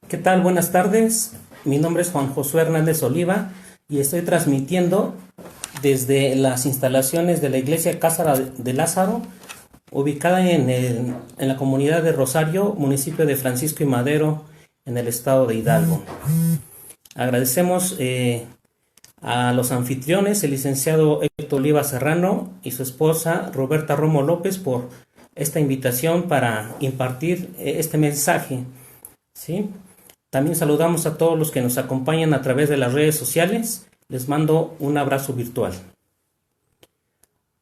¿Qué tal? Buenas tardes. Mi nombre es Juan Josué Hernández Oliva y estoy transmitiendo desde las instalaciones de la iglesia Casa de Lázaro, ubicada en la comunidad de Rosario, municipio de Francisco y Madero, en el estado de Hidalgo. Agradecemos a los anfitriones, el licenciado Héctor Oliva Serrano y su esposa Roberta Romo López, por esta invitación para impartir este mensaje, ¿sí? También saludamos a todos los que nos acompañan a través de las redes sociales. Les mando un abrazo virtual.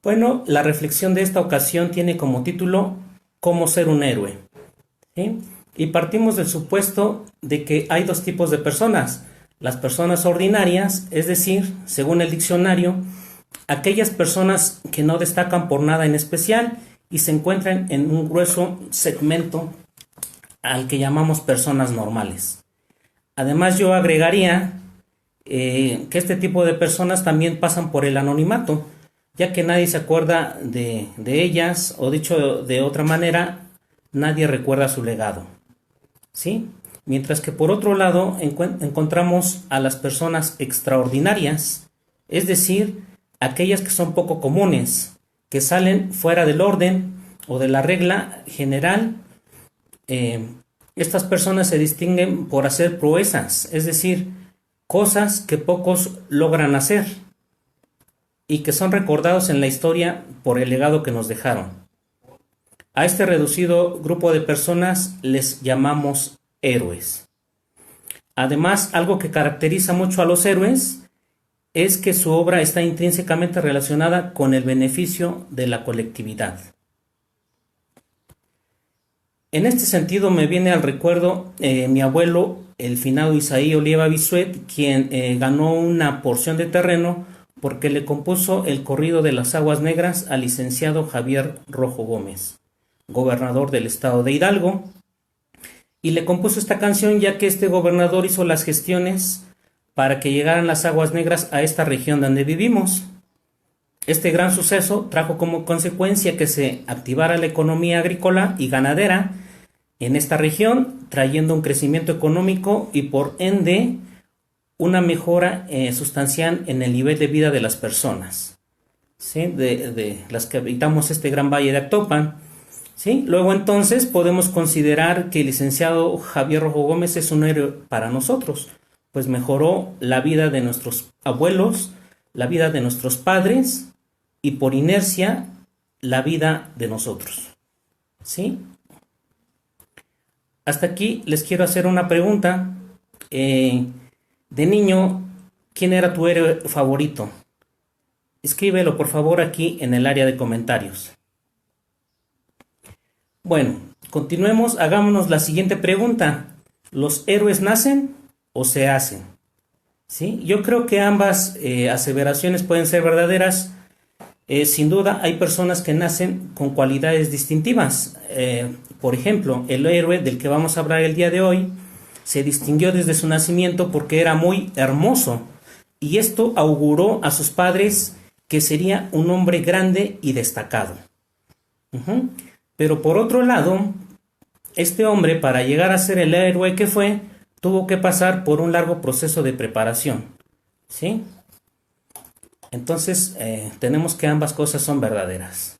Bueno, la reflexión de esta ocasión tiene como título ¿Cómo ser un héroe? ¿Sí? Y partimos del supuesto de que hay dos tipos de personas. Las personas ordinarias, es decir, según el diccionario, aquellas personas que no destacan por nada en especial y se encuentran en un grueso segmento al que llamamos personas normales. Además, yo agregaría que este tipo de personas también pasan por el anonimato, ya que nadie se acuerda de ellas, o dicho de otra manera, nadie recuerda su legado, ¿sí? Mientras que por otro lado encontramos a las personas extraordinarias, es decir, aquellas que son poco comunes, que salen fuera del orden o de la regla general. Estas personas se distinguen por hacer proezas, es decir, cosas que pocos logran hacer y que son recordados en la historia por el legado que nos dejaron. A este reducido grupo de personas les llamamos héroes. Además, algo que caracteriza mucho a los héroes es que su obra está intrínsecamente relacionada con el beneficio de la colectividad. En este sentido me viene al recuerdo mi abuelo, el finado Isaí Oliva Bisuet, quien ganó una porción de terreno porque le compuso el corrido de las Aguas Negras al licenciado Javier Rojo Gómez, gobernador del estado de Hidalgo, y le compuso esta canción ya que este gobernador hizo las gestiones para que llegaran las Aguas Negras a esta región donde vivimos. Este gran suceso trajo como consecuencia que se activara la economía agrícola y ganadera en esta región, trayendo un crecimiento económico y por ende una mejora sustancial en el nivel de vida de las personas, ¿sí? de las que habitamos este gran valle de Actopan, ¿sí? Luego entonces podemos considerar que el licenciado Javier Rojo Gómez es un héroe para nosotros, pues mejoró la vida de nuestros abuelos, la vida de nuestros padres y por inercia la vida de nosotros, ¿sí? Hasta aquí les quiero hacer una pregunta. De niño, ¿quién era tu héroe favorito? Escríbelo por favor aquí en el área de comentarios. Bueno, continuemos, hagámonos la siguiente pregunta. ¿Los héroes nacen o se hacen? ¿Sí? Yo creo que ambas aseveraciones pueden ser verdaderas. Sin duda hay personas que nacen con cualidades distintivas. Por ejemplo, el héroe del que vamos a hablar el día de hoy se distinguió desde su nacimiento porque era muy hermoso y esto auguró a sus padres que sería un hombre grande y destacado. Pero por otro lado, este hombre, para llegar a ser el héroe que fue, tuvo que pasar por un largo proceso de preparación, ¿sí? Entonces, tenemos que ambas cosas son verdaderas.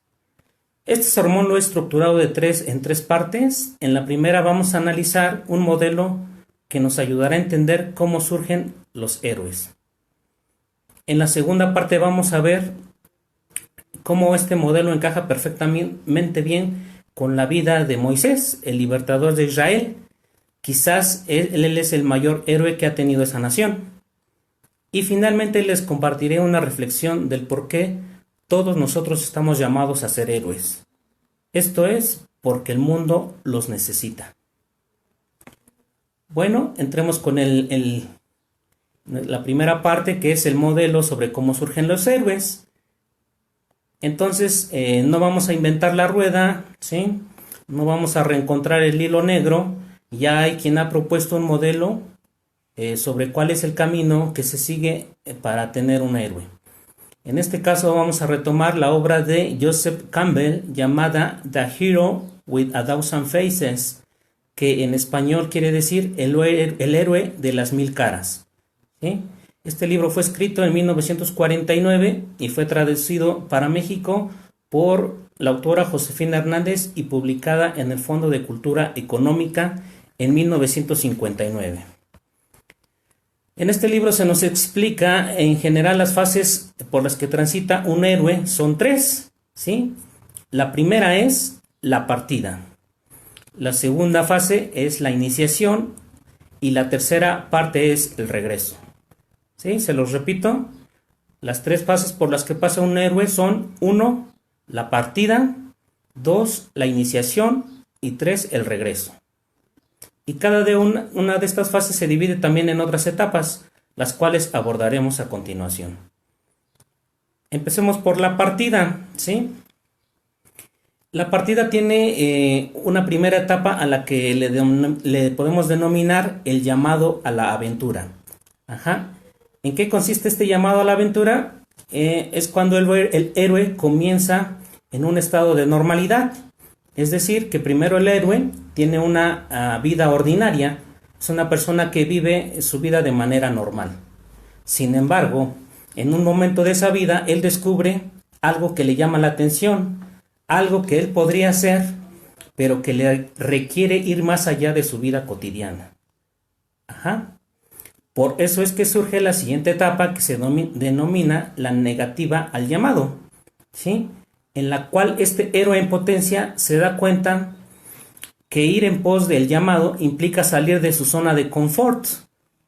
Este sermón lo he estructurado en tres partes. En la primera vamos a analizar un modelo que nos ayudará a entender cómo surgen los héroes. En la segunda parte vamos a ver cómo este modelo encaja perfectamente bien con la vida de Moisés, el libertador de Israel. Quizás él es el mayor héroe que ha tenido esa nación. Y finalmente les compartiré una reflexión del por qué todos nosotros estamos llamados a ser héroes. Esto es porque el mundo los necesita. Bueno, entremos con la primera parte, que es el modelo sobre cómo surgen los héroes. Entonces, no vamos a inventar la rueda, ¿sí? No vamos a reencontrar el hilo negro. Ya hay quien ha propuesto un modelo sobre cuál es el camino que se sigue para tener un héroe. En este caso vamos a retomar la obra de Joseph Campbell llamada The Hero with a Thousand Faces, que en español quiere decir el héroe de las mil caras. ¿Sí? Este libro fue escrito en 1949 y fue traducido para México por la autora Josefina Hernández y publicada en el Fondo de Cultura Económica en 1959. En este libro se nos explica en general las fases por las que transita un héroe. Son tres, ¿sí? La primera es la partida. La segunda fase es la iniciación y la tercera parte es el regreso. ¿Sí? Se los repito. Las tres fases por las que pasa un héroe son 1, la partida, 2, la iniciación y 3, el regreso. Y cada una de estas fases se divide también en otras etapas, las cuales abordaremos a continuación. Empecemos por la partida, ¿sí? La partida tiene una primera etapa a la que le podemos denominar el llamado a la aventura. Ajá. ¿En qué consiste este llamado a la aventura? Es cuando el héroe comienza en un estado de normalidad. Es decir, que primero el héroe tiene una vida ordinaria, es una persona que vive su vida de manera normal. Sin embargo, en un momento de esa vida, él descubre algo que le llama la atención, algo que él podría hacer, pero que le requiere ir más allá de su vida cotidiana. Ajá. Por eso es que surge la siguiente etapa que se denomina la negativa al llamado, ¿sí? En la cual este héroe en potencia se da cuenta que ir en pos del llamado implica salir de su zona de confort,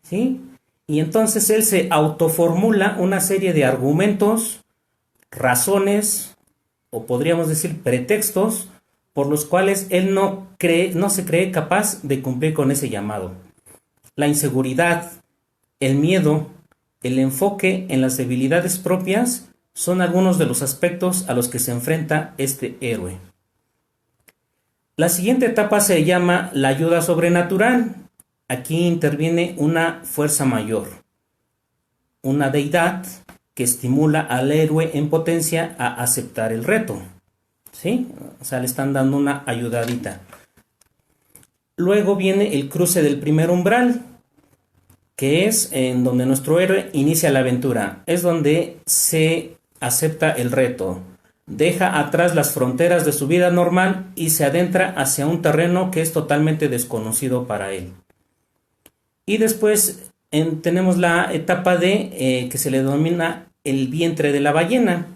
¿sí? Y entonces él se autoformula una serie de argumentos, razones, o podríamos decir pretextos, por los cuales él no se cree capaz de cumplir con ese llamado. La inseguridad, el miedo, el enfoque en las debilidades propias son algunos de los aspectos a los que se enfrenta este héroe. La siguiente etapa se llama la ayuda sobrenatural. Aquí interviene una fuerza mayor, una deidad que estimula al héroe en potencia a aceptar el reto. ¿Sí? O sea, le están dando una ayudadita. Luego viene el cruce del primer umbral, que es en donde nuestro héroe inicia la aventura. Es donde se acepta el reto, deja atrás las fronteras de su vida normal y se adentra hacia un terreno que es totalmente desconocido para él. Y después tenemos la etapa que se le denomina el vientre de la ballena,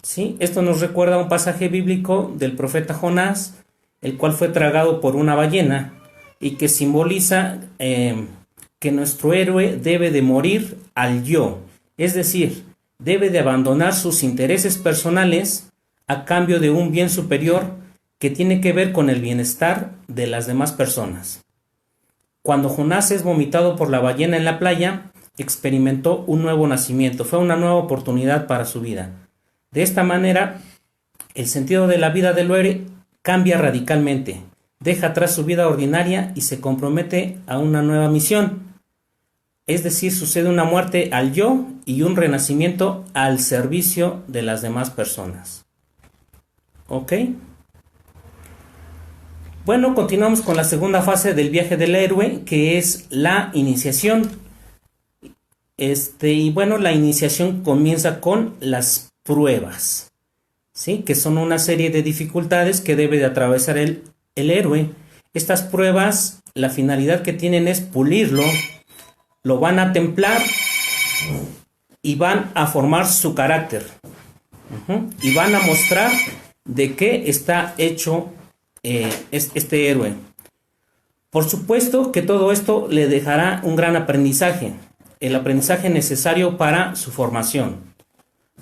¿sí? Esto nos recuerda a un pasaje bíblico del profeta Jonás, el cual fue tragado por una ballena y que simboliza que nuestro héroe debe de morir al yo, es decir, debe de abandonar sus intereses personales a cambio de un bien superior que tiene que ver con el bienestar de las demás personas. Cuando Jonás es vomitado por la ballena en la playa, experimentó un nuevo nacimiento, fue una nueva oportunidad para su vida. De esta manera, el sentido de la vida del héroe cambia radicalmente, deja atrás su vida ordinaria y se compromete a una nueva misión. Es decir, sucede una muerte al yo y un renacimiento al servicio de las demás personas. ¿Ok? Bueno, continuamos con la segunda fase del viaje del héroe, que es la iniciación. Y bueno, la iniciación comienza con las pruebas, ¿sí? Que son una serie de dificultades que debe de atravesar el héroe. Estas pruebas, la finalidad que tienen es pulirlo, lo van a templar y van a formar su carácter. Y van a mostrar de qué está hecho este héroe. Por supuesto que todo esto le dejará un gran aprendizaje, el aprendizaje necesario para su formación.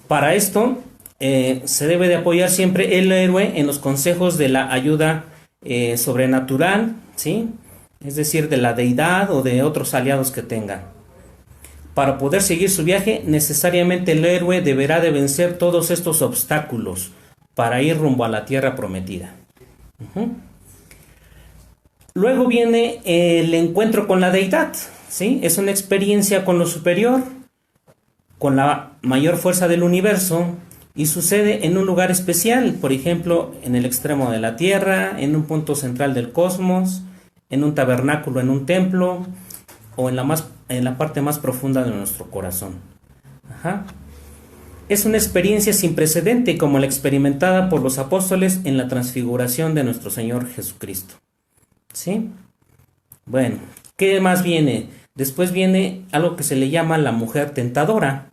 Para esto se debe de apoyar siempre el héroe en los consejos de la ayuda sobrenatural, ¿sí? Es decir, de la deidad o de otros aliados que tenga. Para poder seguir su viaje, necesariamente el héroe deberá de vencer todos estos obstáculos para ir rumbo a la tierra prometida. Luego viene el encuentro con la deidad, ¿sí? Es una experiencia con lo superior, con la mayor fuerza del universo, y sucede en un lugar especial, por ejemplo, en el extremo de la Tierra, en un punto central del cosmos, en un tabernáculo, en un templo o en la parte más profunda de nuestro corazón. Ajá. Es una experiencia sin precedente como la experimentada por los apóstoles en la transfiguración de nuestro Señor Jesucristo. ¿Sí? Bueno, ¿qué más viene? Después viene algo que se le llama la mujer tentadora.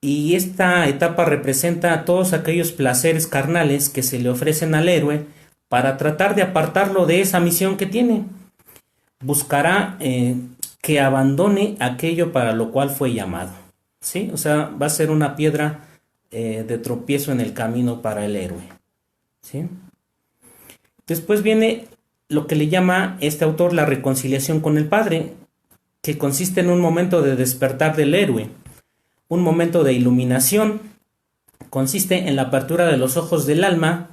Y esta etapa representa todos aquellos placeres carnales que se le ofrecen al héroe para tratar de apartarlo de esa misión que tiene. Buscará que abandone aquello para lo cual fue llamado. ¿Sí? O sea, va a ser una piedra de tropiezo en el camino para el héroe. ¿Sí? Después viene lo que le llama este autor la reconciliación con el Padre, que consiste en un momento de despertar del héroe, un momento de iluminación. Consiste en la apertura de los ojos del alma,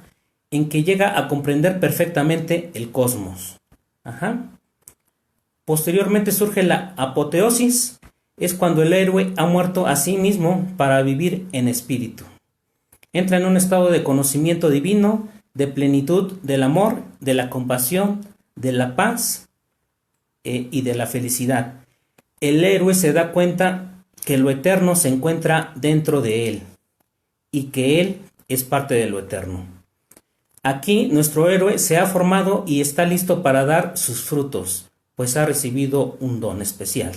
en que llega a comprender perfectamente el cosmos. Ajá. Posteriormente surge la apoteosis. Es cuando el héroe ha muerto a sí mismo para vivir en espíritu. Entra en un estado de conocimiento divino, de plenitud del amor, de la compasión, de la paz y de la felicidad. El héroe se da cuenta que lo eterno se encuentra dentro de él y que él es parte de lo eterno. Aquí nuestro héroe se ha formado y está listo para dar sus frutos, pues ha recibido un don especial.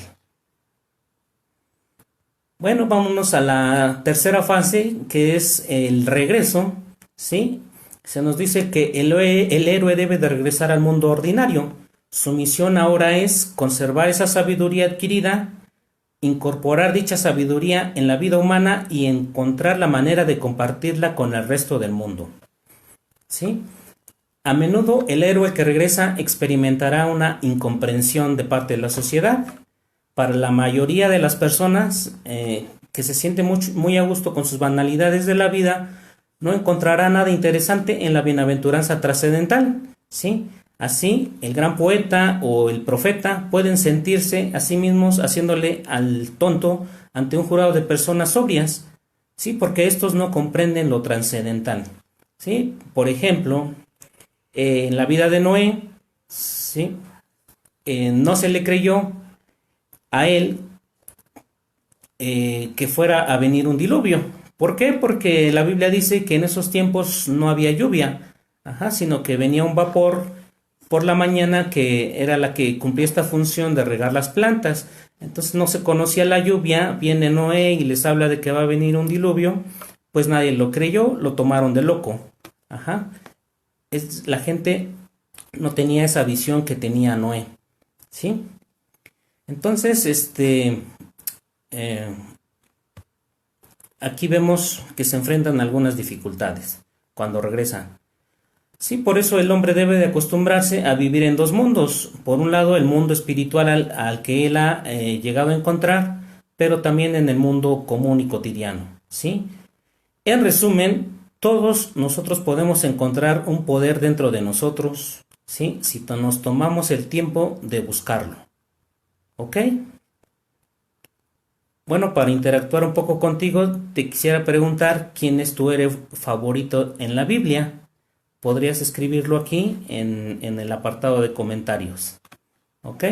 Bueno, vámonos a la tercera fase, que es el regreso, ¿sí? Se nos dice que el héroe debe de regresar al mundo ordinario. Su misión ahora es conservar esa sabiduría adquirida, incorporar dicha sabiduría en la vida humana y encontrar la manera de compartirla con el resto del mundo, ¿sí? A menudo el héroe que regresa experimentará una incomprensión de parte de la sociedad. Para la mayoría de las personas que se sienten muy a gusto con sus banalidades de la vida, no encontrará nada interesante en la bienaventuranza trascendental, ¿sí? Así, el gran poeta o el profeta pueden sentirse a sí mismos haciéndole al tonto ante un jurado de personas sobrias, ¿sí? Porque estos no comprenden lo trascendental, ¿sí? Por ejemplo, en la vida de Noé, ¿sí? No se le creyó a él que fuera a venir un diluvio. ¿Por qué? Porque la Biblia dice que en esos tiempos no había lluvia, sino que venía un vapor por la mañana que era la que cumplía esta función de regar las plantas. Entonces no se conocía la lluvia, viene Noé y les habla de que va a venir un diluvio, pues nadie lo creyó, lo tomaron de loco. La gente no tenía esa visión que tenía Noé, ¿sí? Entonces, aquí vemos que se enfrentan algunas dificultades cuando regresan. Sí, por eso el hombre debe de acostumbrarse a vivir en dos mundos. Por un lado, el mundo espiritual al que él ha llegado a encontrar, pero también en el mundo común y cotidiano, ¿sí? En resumen, todos nosotros podemos encontrar un poder dentro de nosotros, ¿sí? Si nos tomamos el tiempo de buscarlo. ¿Ok? Bueno, para interactuar un poco contigo, te quisiera preguntar quién es tu héroe favorito en la Biblia. Podrías escribirlo aquí en el apartado de comentarios. ¿Ok?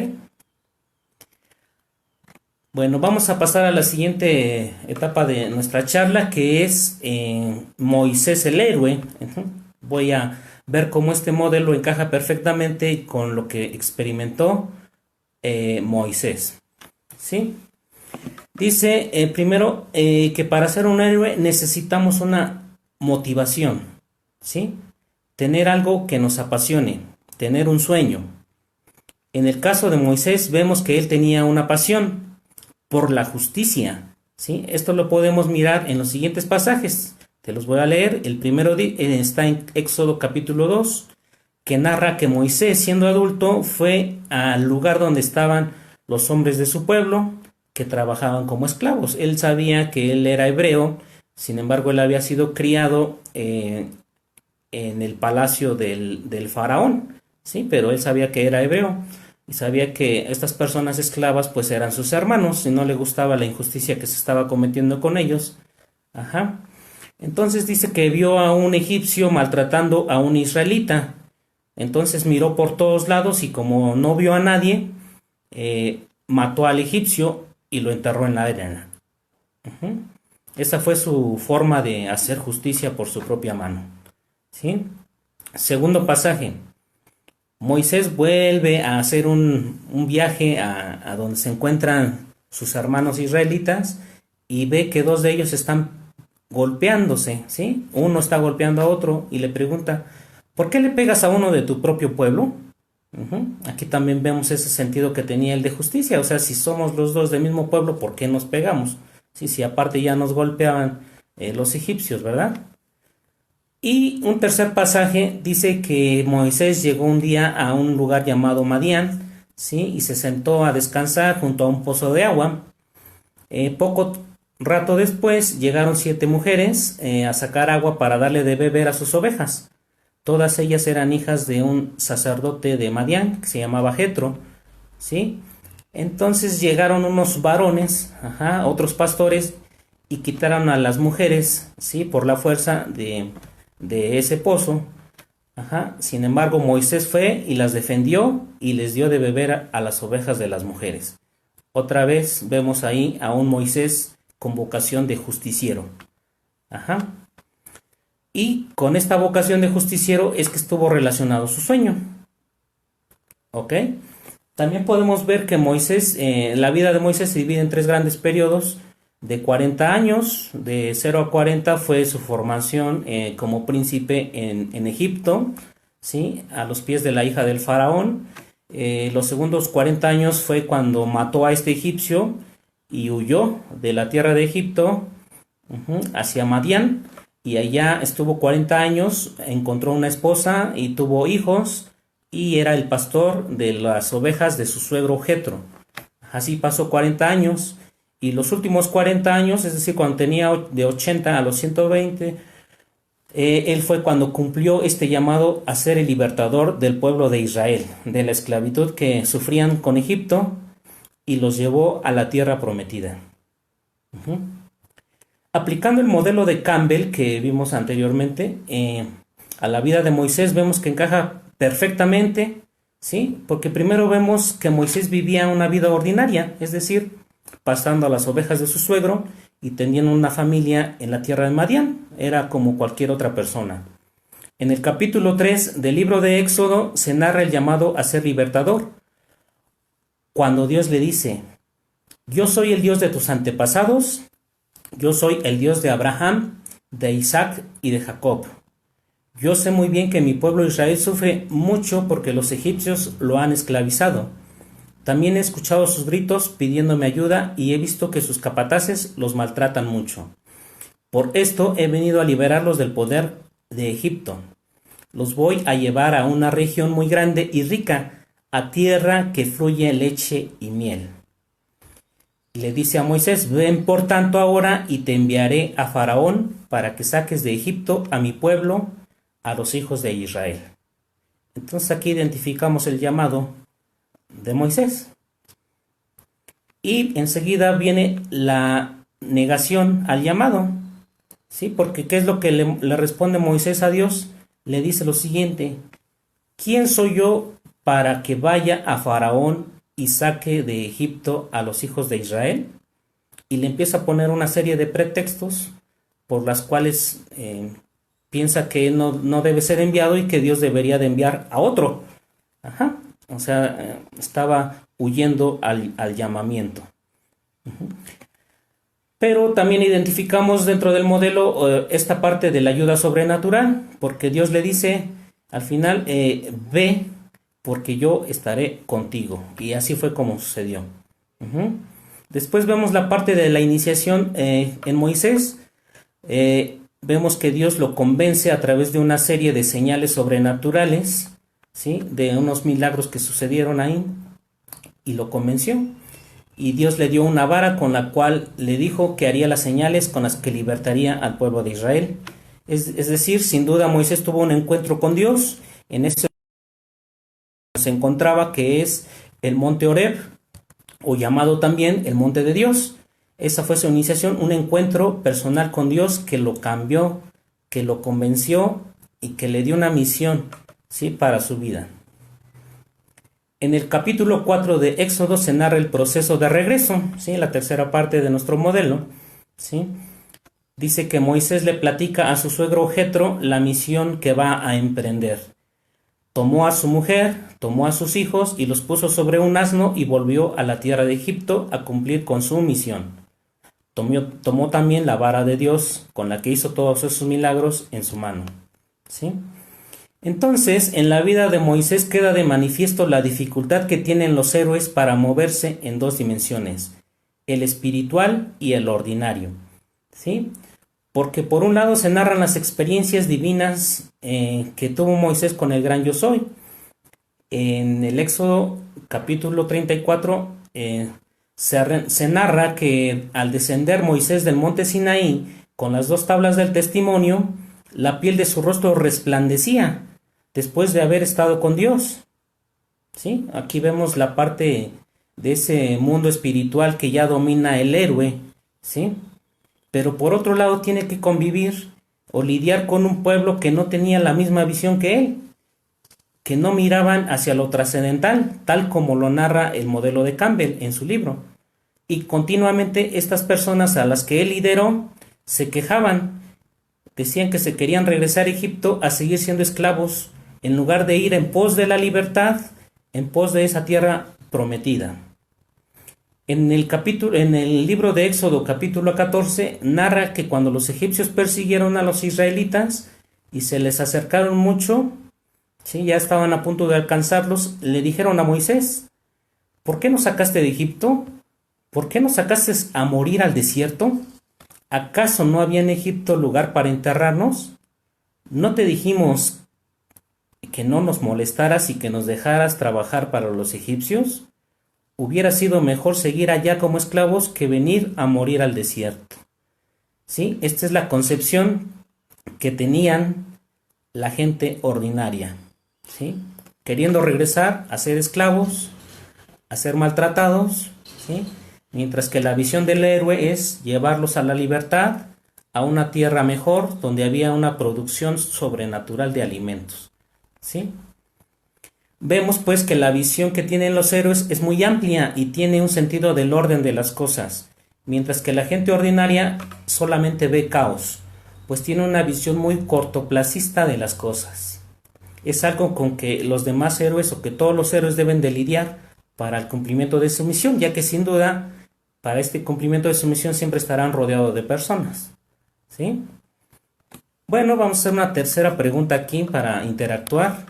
Bueno, vamos a pasar a la siguiente etapa de nuestra charla, que es Moisés el héroe. Voy a ver cómo este modelo encaja perfectamente con lo que experimentó Moisés. ¿Sí? Dice primero que para ser un héroe necesitamos una motivación, ¿sí? Tener algo que nos apasione, tener un sueño. En el caso de Moisés vemos que él tenía una pasión por la justicia, ¿sí? Esto lo podemos mirar en los siguientes pasajes. Te los voy a leer. El primero está en Éxodo capítulo 2, que narra que Moisés, siendo adulto, fue al lugar donde estaban los hombres de su pueblo que trabajaban como esclavos. Él sabía que él era hebreo, sin embargo él había sido criado en el palacio del faraón, ¿sí? Pero él sabía que era hebreo y sabía que estas personas esclavas pues eran sus hermanos y no le gustaba la injusticia que se estaba cometiendo con ellos. Entonces dice que vio a un egipcio maltratando a un israelita. Entonces miró por todos lados y como no vio a nadie, mató al egipcio y lo enterró en la arena. Ujú. Esa fue su forma de hacer justicia por su propia mano. ¿Sí? Segundo pasaje. Moisés vuelve a hacer un viaje a donde se encuentran sus hermanos israelitas y ve que dos de ellos están golpeándose, ¿sí? Uno está golpeando a otro y le pregunta, ¿por qué le pegas a uno de tu propio pueblo? Ujú. Aquí también vemos ese sentido que tenía el de justicia, o sea, si somos los dos del mismo pueblo, ¿por qué nos pegamos? Sí, si aparte ya nos golpeaban los egipcios, ¿verdad? Y un tercer pasaje dice que Moisés llegó un día a un lugar llamado Madián, ¿sí? Y se sentó a descansar junto a un pozo de agua. Poco rato después llegaron 7 mujeres a sacar agua para darle de beber a sus ovejas. Todas ellas eran hijas de un sacerdote de Madián que se llamaba Jetro, ¿sí? Entonces llegaron unos varones, otros pastores, y quitaron a las mujeres, ¿sí? Por la fuerza de ese pozo. Sin embargo, Moisés fue y las defendió y les dio de beber a las ovejas de las mujeres. Otra vez vemos ahí a un Moisés con vocación de justiciero. Y con esta vocación de justiciero es que estuvo relacionado su sueño. ¿Ok? También podemos ver que Moisés, la vida de Moisés se divide en 3 grandes periodos de 40 años. De 0 a 40 fue su formación como príncipe en Egipto, ¿sí? A los pies de la hija del faraón. Los segundos 40 años fue cuando mató a este egipcio y huyó de la tierra de Egipto hacia Madián. Y allá estuvo 40 años, encontró una esposa y tuvo hijos y era el pastor de las ovejas de su suegro Jetro. Así pasó 40 años y los últimos 40 años, es decir, cuando tenía de 80 a los 120, él fue cuando cumplió este llamado a ser el libertador del pueblo de Israel, de la esclavitud que sufrían con Egipto y los llevó a la tierra prometida. Aplicando el modelo de Campbell que vimos anteriormente, a la vida de Moisés vemos que encaja perfectamente, ¿sí? Porque primero vemos que Moisés vivía una vida ordinaria, es decir, pastando a las ovejas de su suegro y teniendo una familia en la tierra de Madián. Era como cualquier otra persona. En el capítulo 3 del libro de Éxodo se narra el llamado a ser libertador, cuando Dios le dice, yo soy el Dios de tus antepasados, yo soy el Dios de Abraham, de Isaac y de Jacob. Yo sé muy bien que mi pueblo Israel sufre mucho porque los egipcios lo han esclavizado. También he escuchado sus gritos pidiéndome ayuda y he visto que sus capataces los maltratan mucho. Por esto he venido a liberarlos del poder de Egipto. Los voy a llevar a una región muy grande y rica, a tierra que fluye leche y miel. Le dice a Moisés, ven por tanto ahora y te enviaré a Faraón para que saques de Egipto a mi pueblo, a los hijos de Israel. Entonces aquí identificamos el llamado de Moisés. Y enseguida viene la negación al llamado, ¿sí? Porque ¿qué es lo que le responde Moisés a Dios? Le dice lo siguiente, ¿quién soy yo para que vaya a Faraón y saque de Egipto a los hijos de Israel? Y le empieza a poner una serie de pretextos por las cuales piensa que él no debe ser enviado y que Dios debería de enviar a otro. O sea, estaba huyendo al llamamiento. Pero también identificamos dentro del modelo esta parte de la ayuda sobrenatural, porque Dios le dice al final, ve, porque yo estaré contigo. Y así fue como sucedió. Después vemos la parte de la iniciación en Moisés. Vemos que Dios lo convence a través de una serie de señales sobrenaturales, ¿sí? De unos milagros que sucedieron ahí, y lo convenció. Y Dios le dio una vara con la cual le dijo que haría las señales con las que libertaría al pueblo de Israel. Es decir, sin duda Moisés tuvo un encuentro con Dios. En ese se encontraba, que es el monte Horeb, o llamado también el monte de Dios. Esa fue su iniciación, un encuentro personal con Dios que lo cambió, que lo convenció y que le dio una misión, ¿sí? Para su vida. En el capítulo 4 de Éxodo se narra el proceso de regreso, ¿sí? La tercera parte de nuestro modelo, ¿sí? Dice que Moisés le platica a su suegro Jetro la misión que va a emprender. Tomó a su mujer, tomó a sus hijos y los puso sobre un asno y volvió a la tierra de Egipto a cumplir con su misión. Tomó también la vara de Dios con la que hizo todos esos milagros en su mano, ¿sí? Entonces, en la vida de Moisés queda de manifiesto la dificultad que tienen los héroes para moverse en dos dimensiones, el espiritual y el ordinario, ¿sí? Porque por un lado se narran las experiencias divinas que tuvo Moisés con el gran yo soy. En el Éxodo capítulo 34 se narra que al descender Moisés del monte Sinaí con las dos tablas del testimonio, la piel de su rostro resplandecía después de haber estado con Dios. ¿Sí? Aquí vemos la parte de ese mundo espiritual que ya domina el héroe, ¿sí? Pero por otro lado tiene que convivir o lidiar con un pueblo que no tenía la misma visión que él, que no miraban hacia lo trascendental, tal como lo narra el modelo de Campbell en su libro. Y continuamente estas personas a las que él lideró se quejaban, decían que se querían regresar a Egipto a seguir siendo esclavos, en lugar de ir en pos de la libertad, en pos de esa tierra prometida. En el libro de Éxodo capítulo 14 narra que cuando los egipcios persiguieron a los israelitas y se les acercaron mucho, ¿sí? Ya estaban a punto de alcanzarlos, le dijeron a Moisés: ¿por qué nos sacaste de Egipto? ¿Por qué nos sacaste a morir al desierto? ¿Acaso no había en Egipto lugar para enterrarnos? ¿No te dijimos que no nos molestaras y que nos dejaras trabajar para los egipcios? Hubiera sido mejor seguir allá como esclavos que venir a morir al desierto. ¿Sí? Esta es la concepción que tenían la gente ordinaria, ¿sí? Queriendo regresar a ser esclavos, a ser maltratados, ¿sí? Mientras que la visión del héroe es llevarlos a la libertad, a una tierra mejor, donde había una producción sobrenatural de alimentos, ¿sí? Vemos pues que la visión que tienen los héroes es muy amplia y tiene un sentido del orden de las cosas, mientras que la gente ordinaria solamente ve caos, pues tiene una visión muy cortoplacista de las cosas. Es algo con que los demás héroes o que todos los héroes deben de lidiar para el cumplimiento de su misión, ya que sin duda para este cumplimiento de su misión siempre estarán rodeados de personas, ¿sí? Bueno, vamos a hacer una tercera pregunta aquí para interactuar.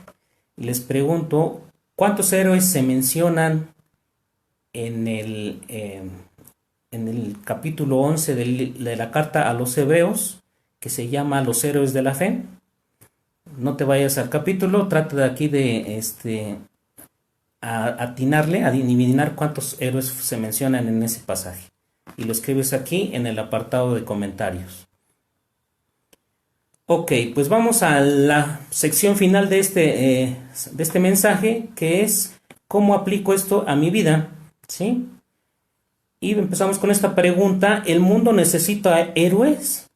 Les pregunto, ¿cuántos héroes se mencionan en el capítulo 11 de la carta a los Hebreos, que se llama Los héroes de la fe? No te vayas al capítulo, trata de aquí de atinarle, adivinar cuántos héroes se mencionan en ese pasaje. Y lo escribes aquí en el apartado de comentarios. Ok, pues vamos a la sección final de este mensaje, que es ¿cómo aplico esto a mi vida? ¿Sí? Y empezamos con esta pregunta: ¿el mundo necesita héroes?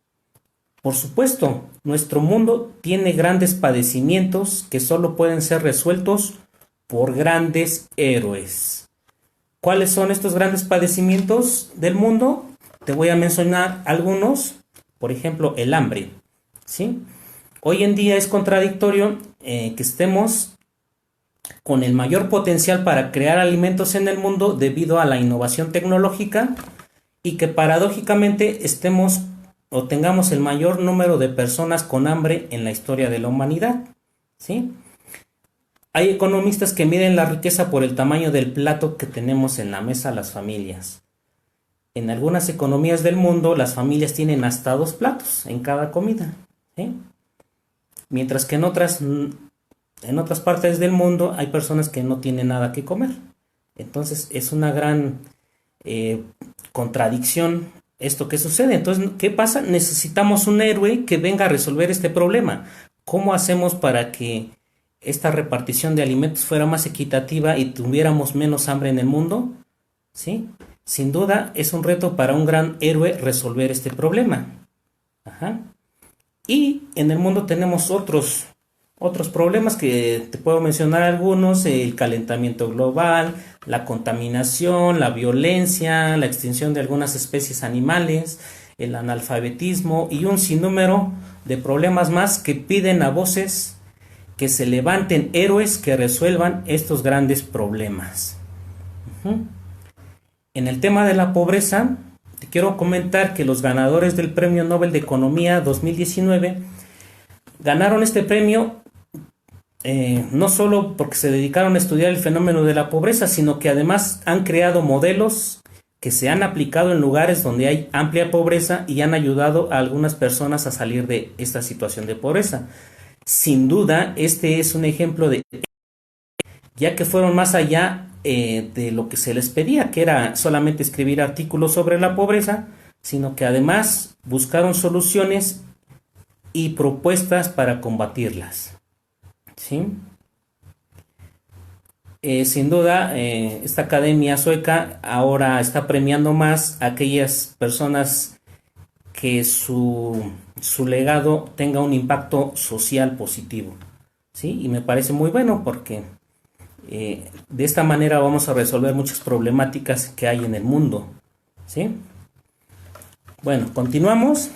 Por supuesto, nuestro mundo tiene grandes padecimientos que solo pueden ser resueltos por grandes héroes. ¿Cuáles son estos grandes padecimientos del mundo? Te voy a mencionar algunos. Por ejemplo, el hambre, ¿sí? Hoy en día es contradictorio que estemos con el mayor potencial para crear alimentos en el mundo debido a la innovación tecnológica y que paradójicamente estemos o tengamos el mayor número de personas con hambre en la historia de la humanidad, ¿sí? Hay economistas que miden la riqueza por el tamaño del plato que tenemos en la mesa las familias. En algunas economías del mundo las familias tienen hasta 2 platos en cada comida, ¿sí? Mientras que en otras partes del mundo hay personas que no tienen nada que comer. Entonces es una gran contradicción esto que sucede. Entonces, ¿qué pasa? Necesitamos un héroe que venga a resolver este problema. ¿Cómo hacemos para que esta repartición de alimentos fuera más equitativa y tuviéramos menos hambre en el mundo? ¿Sí? Sin duda es un reto para un gran héroe resolver este problema. Ajá. Y en el mundo tenemos otros Otros problemas que te puedo mencionar algunos: el calentamiento global, la contaminación, la violencia, la extinción de algunas especies animales, el analfabetismo y un sinnúmero de problemas más que piden a voces que se levanten héroes que resuelvan estos grandes problemas. En el tema de la pobreza, te quiero comentar que los ganadores del Premio Nobel de Economía 2019 ganaron este premio no solo porque se dedicaron a estudiar el fenómeno de la pobreza, sino que además han creado modelos que se han aplicado en lugares donde hay amplia pobreza y han ayudado a algunas personas a salir de esta situación de pobreza. Sin duda, este es un ejemplo de, ya que fueron más allá de lo que se les pedía, que era solamente escribir artículos sobre la pobreza, sino que además buscaron soluciones y propuestas para combatirlas. ¿Sí? Sin duda, esta academia sueca ahora está premiando más a aquellas personas que su legado tenga un impacto social positivo. ¿Sí? Y me parece muy bueno porque de esta manera vamos a resolver muchas problemáticas que hay en el mundo. ¿Sí? Bueno, continuamos.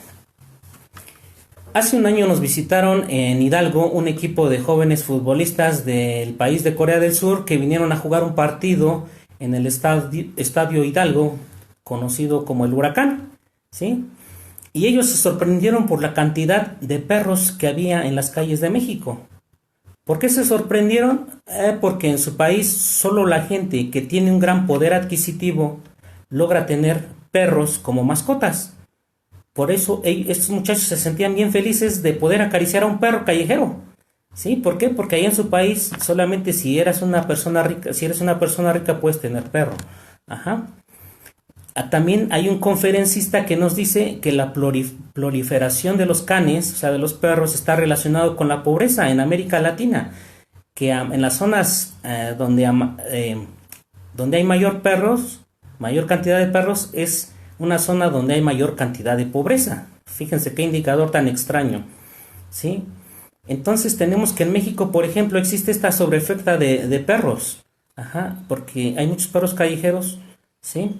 Hace un año nos visitaron en Hidalgo un equipo de jóvenes futbolistas del país de Corea del Sur que vinieron a jugar un partido en el estadio Hidalgo, conocido como el Huracán, ¿sí? Y ellos se sorprendieron por la cantidad de perros que había en las calles de México. ¿Por qué se sorprendieron? Porque en su país solo la gente que tiene un gran poder adquisitivo logra tener perros como mascotas. Por eso estos muchachos se sentían bien felices de poder acariciar a un perro callejero. ¿Sí? ¿Por qué? Porque allá en su país solamente si eres una persona rica puedes tener perro. Ajá. También hay un conferencista que nos dice que la proliferación de los canes, o sea, de los perros, está relacionado con la pobreza en América Latina, que en las zonas donde hay mayor cantidad de perros, es una zona donde hay mayor cantidad de pobreza. Fíjense qué indicador tan extraño, ¿sí? Entonces tenemos que en México, por ejemplo, existe esta sobreoferta de perros, porque hay muchos perros callejeros, ¿sí?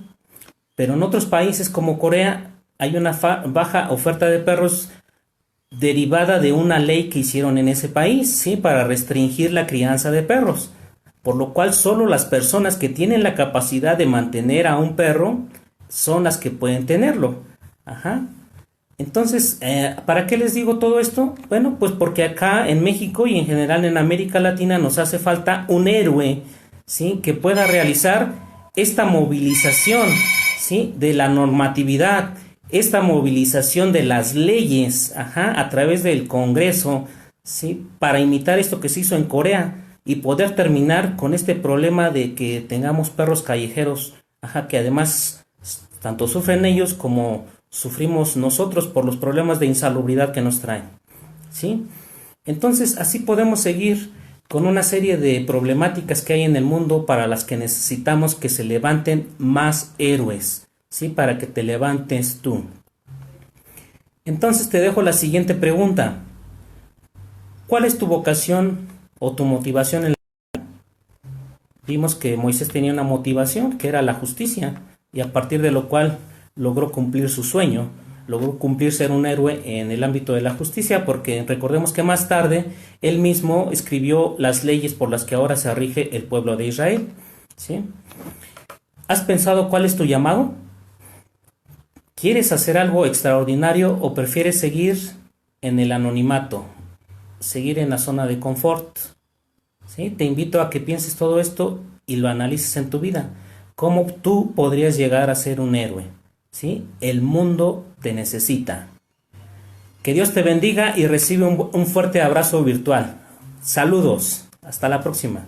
Pero en otros países como Corea hay una baja oferta de perros derivada de una ley que hicieron en ese país, ¿sí? Para restringir la crianza de perros, por lo cual solo las personas que tienen la capacidad de mantener a un perro son las que pueden tenerlo. Entonces, ¿para qué les digo todo esto? Bueno, pues porque acá en México y en general en América Latina nos hace falta un héroe, ¿sí? Que pueda realizar esta movilización, ¿sí? De la normatividad, esta movilización de las leyes, a través del Congreso, ¿sí? Para imitar esto que se hizo en Corea y poder terminar con este problema de que tengamos perros callejeros, que además tanto sufren ellos como sufrimos nosotros por los problemas de insalubridad que nos traen, ¿sí? Entonces, así podemos seguir con una serie de problemáticas que hay en el mundo para las que necesitamos que se levanten más héroes, ¿sí? Para que te levantes tú. Entonces te dejo la siguiente pregunta. ¿Cuál es tu vocación o tu motivación en la vida? Vimos que Moisés tenía una motivación que era la justicia, y a partir de lo cual logró cumplir su sueño, logró cumplir ser un héroe en el ámbito de la justicia, porque recordemos que más tarde él mismo escribió las leyes por las que ahora se rige el pueblo de Israel, ¿sí? ¿Has pensado cuál es tu llamado? ¿Quieres hacer algo extraordinario o prefieres seguir en el anonimato, seguir en la zona de confort? ¿Sí? Te invito a que pienses todo esto y lo analices en tu vida. ¿Cómo tú podrías llegar a ser un héroe? ¿Sí? El mundo te necesita. Que Dios te bendiga y recibe un fuerte abrazo virtual. Saludos. Hasta la próxima.